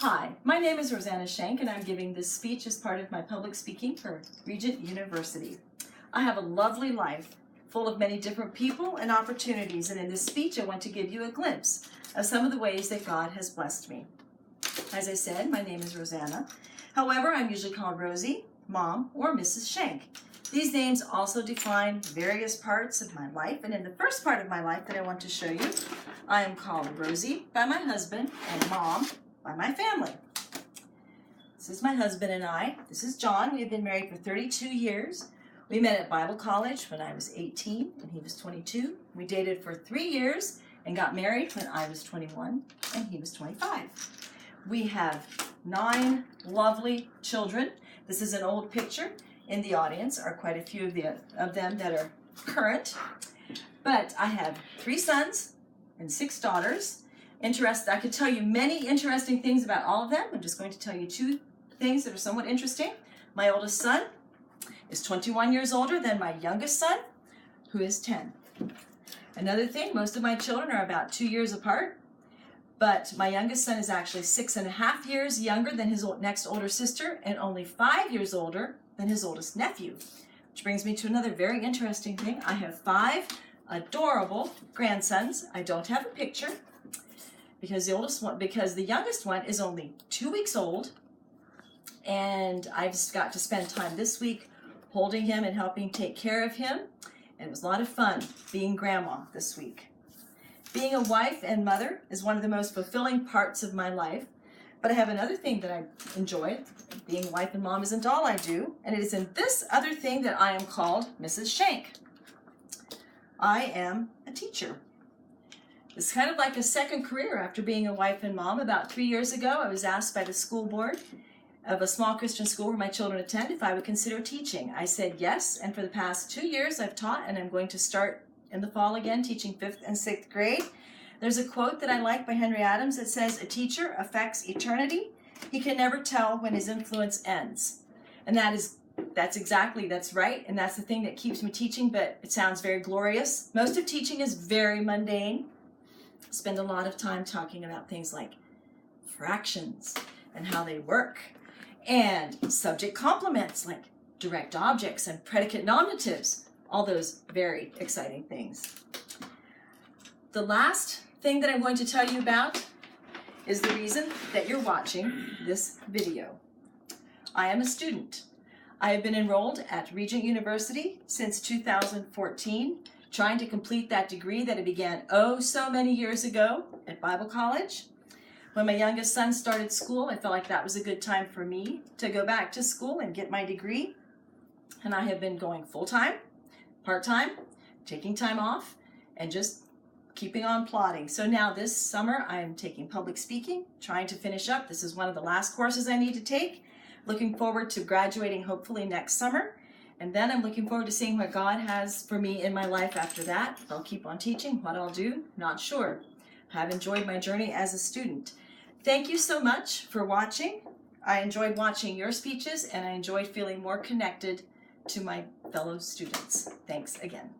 Hi, my name is Rosanna Shank and I'm giving this speech as part of my public speaking for Regent University. I have a lovely life full of many different people and opportunities, and in this speech I want to give you a glimpse of some of the ways that God has blessed me. As I said, my name is Rosanna. However, I'm usually called Rosie, Mom, or Mrs. Shank. These names also define various parts of my life, and in the first part of my life that I want to show you, I am called Rosie by my husband and Mom by my family. This is my husband and I. This is John. We have been married for 32 years. We met at Bible college when I was 18 and he was 22. We dated for 3 years and got married when I was 21 and he was 25. We have 9 lovely children. This is an old picture. In the audience are quite a few of them that are current. But I have 3 sons and 6 daughters. I could tell you many interesting things about all of them. I'm just going to tell you 2 things that are somewhat interesting. My oldest son is 21 years older than my youngest son, who is 10. Another thing, most of my children are about 2 years apart, but my youngest son is actually 6.5 years younger than his next older sister and only 5 years older than his oldest nephew. Which brings me to another very interesting thing. I have 5 adorable grandsons. I don't have a picture because the youngest one is only 2 weeks old, and I've got to spend time this week holding him and helping take care of him, and it was a lot of fun being grandma this week. Being a wife and mother is one of the most fulfilling parts of my life, but I have another thing that I enjoy. Being wife and mom isn't all I do, and it is in this other thing that I am called Mrs. Shank. I am a teacher. It's kind of like a second career after being a wife and mom. About 3 years ago, I was asked by the school board of a small Christian school where my children attend if I would consider teaching. I said yes, and for the past 2 years I've taught, and I'm going to start in the fall again teaching 5th and 6th grade. There's a quote that I like by Henry Adams that says, "A teacher affects eternity. He can never tell when his influence ends." And that's right, and that's the thing that keeps me teaching, but it sounds very glorious. Most of teaching is very mundane. Spend a lot of time talking about things like fractions and how they work, and subject complements like direct objects and predicate nominatives, all those very exciting things. The last thing that I'm going to tell you about is the reason that you're watching this video. I am a student. I have been enrolled at Regent University since 2014, trying to complete that degree that I began so many years ago at Bible college. When my youngest son started school, I felt like that was a good time for me to go back to school and get my degree. And I have been going full-time, part-time, taking time off, and just keeping on plodding. So now this summer I'm taking public speaking, trying to finish up. This is one of the last courses I need to take. Looking forward to graduating hopefully next summer. And then I'm looking forward to seeing what God has for me in my life after that. If I'll keep on teaching, what I'll do, not sure. I've enjoyed my journey as a student. Thank you so much for watching. I enjoyed watching your speeches, and I enjoyed feeling more connected to my fellow students. Thanks again.